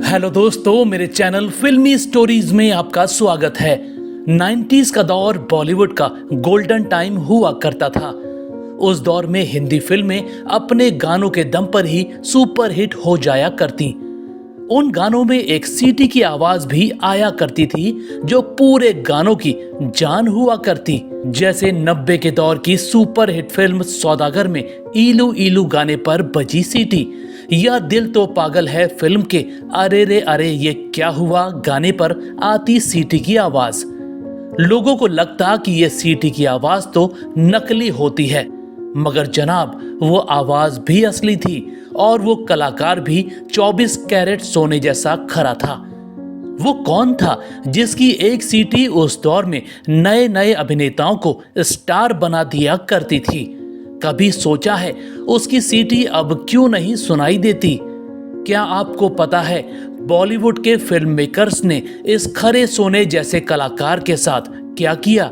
Hello दोस्तों, मेरे channel फिल्मी स्टोरीज में आपका स्वागत है। 90s का दौर बॉलीवुड का गोल्डन टाइम हुआ करता था। उस दौर में हिंदी फिल्में अपने गानों के दम पर ही सुपर हिट हो जाया करती। उन गानों में एक सीटी की आवाज भी आया करती थी जो पूरे गानों की जान हुआ करती। जैसे 90 के दौर की सुपर हिट फिल्म सौदागर में इलू इलू गाने पर बजी सीटी, या दिल तो पागल है फिल्म के अरे रे अरे ये क्या हुआ गाने पर आती सीटी की आवाज। लोगों को लगता कि ये सीटी की आवाज तो नकली होती है, मगर जनाब वो आवाज भी असली थी और वो कलाकार भी 24 कैरेट सोने जैसा खरा था। वो कौन था जिसकी एक सीटी उस दौर में नए नए अभिनेताओं को स्टार बना दिया करती थी? कभी सोचा है उसकी सीटी अब क्यों नहीं सुनाई देती? क्या आपको पता है बॉलीवुड के फिल्म मेकर्स ने इस खरे सोने जैसे कलाकार के साथ क्या किया?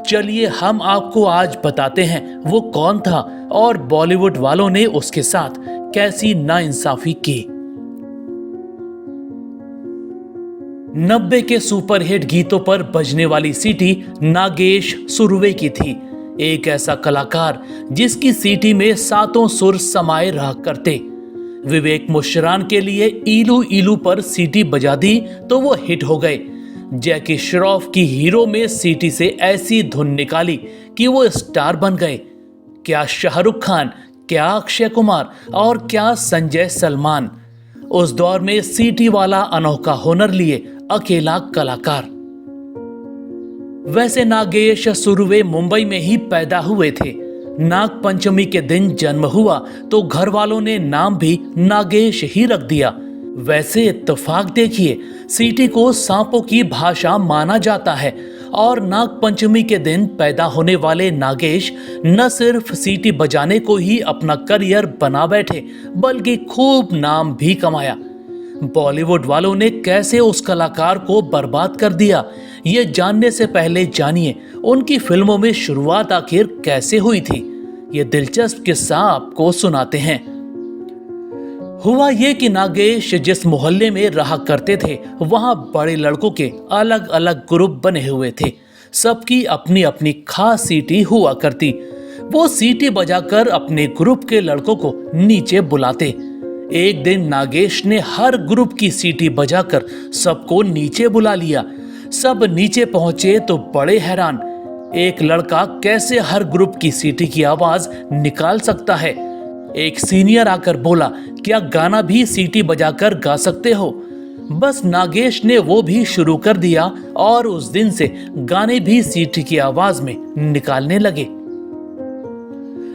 चलिए हम आपको आज बताते हैं वो कौन था और बॉलीवुड वालों ने उसके साथ कैसी नाइंसाफी की। 90 के सुपरहिट गीतों पर बजने वाली सीटी नागेश सुरवे की थी। एक ऐसा कलाकार जिसकी सीटी में सातों सुर समाये रहा करते। विवेक मुश्रान के लिए इलू इलू पर सीटी बजा दी तो वो हिट हो गए। जैकी श्रॉफ की हीरो में सीटी से ऐसी धुन निकाली कि वो स्टार बन गए। क्या शाहरुख खान, क्या अक्षय कुमार और क्या संजय सलमान। उस दौर में सीटी वाला अनोखा हुनर लिए अकेला कलाकार। वैसे नागेश सुरवे मुंबई में ही पैदा हुए थे। नाग पंचमी के दिन जन्म हुआ तो घर वालों ने नाम भी नागेश ही रख दिया। वैसे इत्तेफाक देखिए, सीटी को सांपों की भाषा माना जाता है और नाग पंचमी के दिन पैदा होने वाले नागेश न सिर्फ सीटी बजाने को ही अपना करियर बना बैठे बल्कि खूब नाम भी कमाया। बॉलीवुड वालों ने कैसे उस कलाकार को बर्बाद कर दिया, ये जानने से पहले जानिए उनकी फिल्मों में शुरुआत आखिर कैसे हुई थी। ये दिलचस्प किस्सा आपको सुनाते हैं। हुआ ये कि नागेश जिस मोहल्ले में रहा करते थे वहां बड़े लड़कों के अलग अलग ग्रुप बने हुए थे। सबकी अपनी अपनी खास सीटी हुआ करती। वो सीटी बजाकर अपने ग्रुप के लड़कों को नीचे बुलाते। एक दिन नागेश ने हर ग्रुप की सीटी बजाकर सबको नीचे बुला लिया। सब नीचे पहुंचे तो बड़े हैरान, एक लड़का कैसे हर ग्रुप की सीटी की आवाज निकाल सकता है। एक सीनियर आकर बोला, क्या गाना भी सीटी बजाकर गा सकते हो? बस नागेश ने वो भी शुरू कर दिया और उस दिन से गाने भी सीटी की आवाज में निकालने लगे।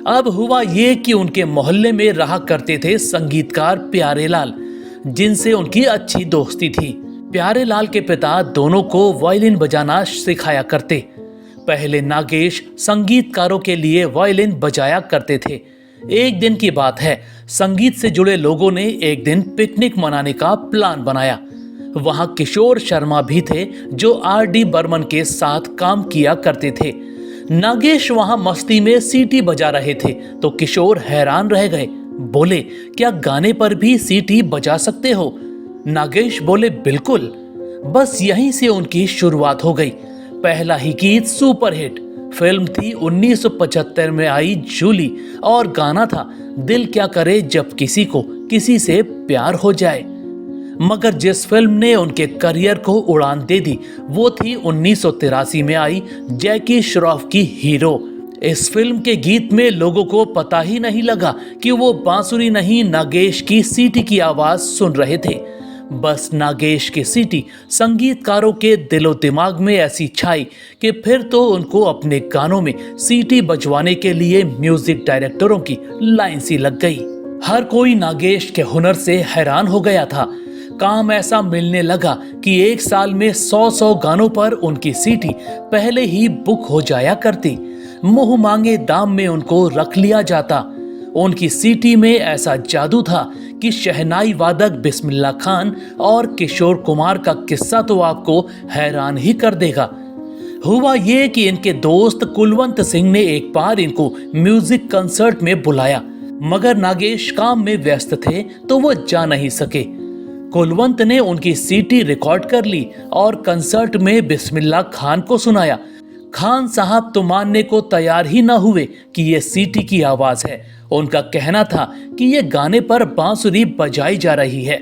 अब हुआ ये कि उनके मोहल्ले में रहा करते थे संगीतकार प्यारेलाल, जिनसे उनकी अच्छी दोस्ती थी। प्यारेलाल के पिता दोनों को वायलिन बजाना सिखाया करते। पहले नागेश संगीतकारों के लिए वायलिन बजाया करते थे। एक दिन की बात है, संगीत से जुड़े लोगों ने एक दिन पिकनिक मनाने का प्लान बनाया। वहां किशोर शर्मा भी थे जो आर.डी. बर्मन के साथ काम किया करते थे। नागेश वहां मस्ती में सीटी बजा रहे थे तो किशोर हैरान रह गए। बोले, क्या गाने पर भी सीटी बजा सकते हो? नागेश बोले, बिल्कुल। बस यहीं से उनकी शुरुआत हो गई। पहला ही गीत सुपरहिट। फिल्म थी 1975 में आई जूली और गाना था दिल क्या करे जब किसी को किसी से प्यार हो जाए। मगर जिस फिल्म ने उनके करियर को उड़ान दे दी वो थी 1983 में आई जैकी श्रॉफ की हीरो। इस फिल्म के गीत में लोगों को पता ही नहीं लगा कि वो बांसुरी नहीं नागेश की सीटी की आवाज सुन रहे थे। बस नागेश की सीटी संगीतकारों के दिलो दिमाग में ऐसी छाई कि फिर तो उनको अपने गानों में सीटी बजवाने के लिए म्यूजिक डायरेक्टरों की लाइन सी लग गई। हर कोई नागेश के हुनर से हैरान हो गया था। काम ऐसा मिलने लगा कि एक साल में 100 गानों पर उनकी सीटी पहले ही बुक हो जाया करती। मुंह मांगे दाम में उनको रख लिया जाता। उनकी सीटी में ऐसा जादू था कि शहनाई वादक बिस्मिल्लाह खान और किशोर कुमार का किस्सा तो आपको हैरान ही कर देगा। हुआ ये कि इनके दोस्त कुलवंत सिंह ने एक बार इनको म्यूजिक कंसर्ट में बुलाया, मगर नागेश काम में व्यस्त थे तो वो जा नहीं सके। कुलवंत ने उनकी सीटी रिकॉर्ड कर ली और कंसर्ट में बिस्मिल्लाह खान को सुनाया। खान साहब तो मानने को तैयार ही न हुए कि ये सीटी की आवाज है। उनका कहना था कि ये गाने पर बांसुरी बजाई जा रही है।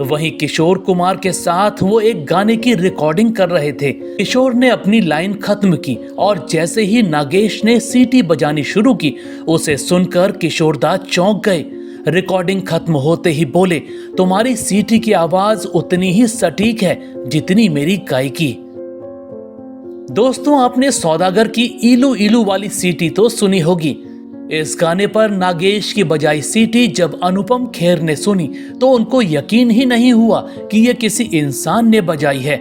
वहीं किशोर कुमार के साथ वो एक गाने की रिकॉर्डिंग कर रहे थे। किशोर ने अपनी लाइन खत्म की और जैसे ही नागेश ने सीटी बजानी शुरू की, उसे सुनकर किशोरदा चौंक गए। रिकॉर्डिंग खत्म होते ही बोले, तुम्हारी सीटी की आवाज उतनी ही सटीक है जितनी मेरी गायकी। दोस्तों, आपने सौदागर की इलू इलू वाली सीटी तो सुनी होगी। इस गाने पर नागेश की बजाई सीटी जब अनुपम खेर ने सुनी तो उनको यकीन ही नहीं हुआ कि यह किसी इंसान ने बजाई है।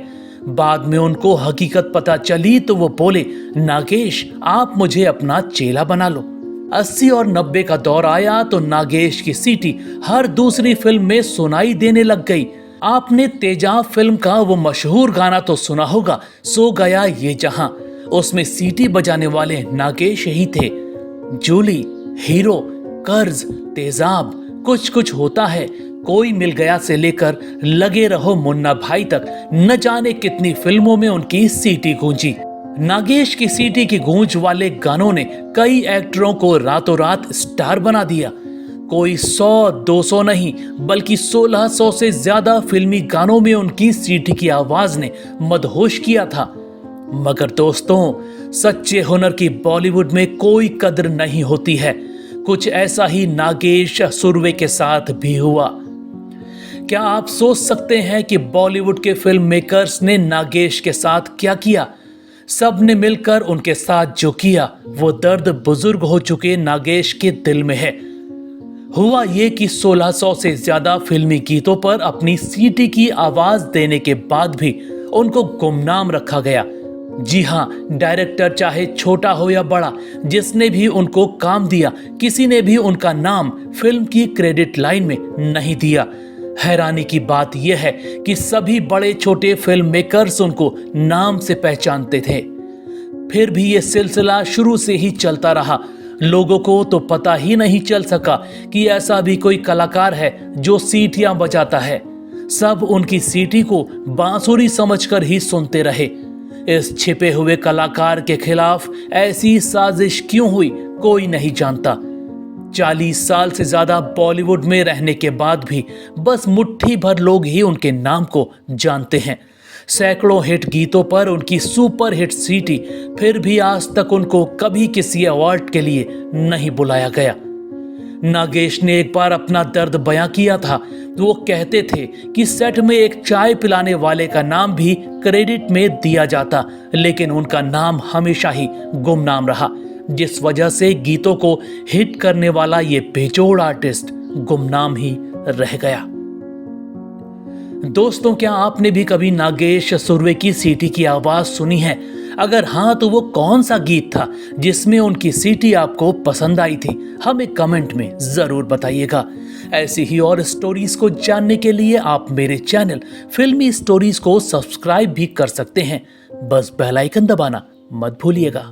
बाद में उनको हकीकत पता चली तो वो बोले, नागेश आप मुझे अपना चेला बना लो। 80 और 90 का दौर आया तो नागेश की सीटी हर दूसरी फिल्म में सुनाई देने लग गई। आपने तेजाब फिल्म का वो मशहूर गाना तो सुना होगा, सो गया ये जहां। उसमें सीटी बजाने वाले नागेश ही थे। जूली, हीरो, कर्ज, तेजाब, कुछ कुछ होता है, कोई मिल गया से लेकर लगे रहो मुन्ना भाई तक न जाने कितनी फिल्मों में उनकी सीटी गूंजी। नागेश की सीटी की गूंज वाले गानों ने कई एक्टरों को रातों रात स्टार बना दिया। कोई 100-200 नहीं बल्कि 1600 से ज्यादा फिल्मी गानों में उनकी सीटी की आवाज ने मदहोश किया था। मगर दोस्तों, सच्चे हुनर की बॉलीवुड में कोई कद्र नहीं होती है। कुछ ऐसा ही नागेश सुरवे के साथ भी हुआ। क्या आप सोच सकते हैं कि बॉलीवुड के फिल्म मेकर्स ने नागेश के साथ क्या किया? सब ने मिलकर उनके साथ जो किया वो दर्द बुजुर्ग हो चुके नागेश के दिल में है। हुआ ये कि 1600 से ज्यादा फिल्मी गीतों पर अपनी सीटी की आवाज देने के बाद भी उनको गुमनाम रखा गया। जी हाँ, डायरेक्टर चाहे छोटा हो या बड़ा, जिसने भी उनको काम दिया, किसी ने भी उनका नाम फिल्म की क्रेडिट लाइन में नहीं दिया। हैरानी की बात यह है कि सभी बड़े छोटे फिल्म मेकर्स उनको नाम से पहचानते थे। फिर भी ये सिलसिला शुरू से ही चलता रहा। लोगों को तो पता ही नहीं चल सका कि ऐसा भी कोई कलाकार है जो सीटियां बजाता है। सब उनकी सीटी को बांसुरी समझकर ही सुनते रहे। इस छिपे हुए कलाकार के खिलाफ ऐसी साजिश क्यों हुई, कोई नहीं जानता। 40 साल से ज्यादा बॉलीवुड में रहने के बाद भी बस मुट्ठी भर लोग ही उनके नाम को जानते हैं। सैकड़ों हिट गीतों पर उनकी सुपर हिट सीटी, फिर भी आज तक उनको कभी किसी अवार्ड के लिए नहीं बुलाया गया। नागेश ने एक बार अपना दर्द बयां किया था। वो कहते थे कि सेट में एक चाय पिलाने वाले का नाम भी क्रेडिट में दिया जाता, लेकिन उनका नाम हमेशा ही गुमनाम रहा, जिस वजह से गीतों को हिट करने वाला ये बेजोड़ आर्टिस्ट गुमनाम ही रह गया। दोस्तों, क्या आपने भी कभी नागेश सुरवे की सीटी की आवाज सुनी है? अगर हाँ तो वो कौन सा गीत था जिसमें उनकी सीटी आपको पसंद आई थी? हमें कमेंट में जरूर बताइएगा। ऐसी ही और स्टोरीज को जानने के लिए आप मेरे चैनल फिल्मी स्टोरीज को सब्सक्राइब भी कर सकते हैं। बस बेल आइकन दबाना मत भूलिएगा।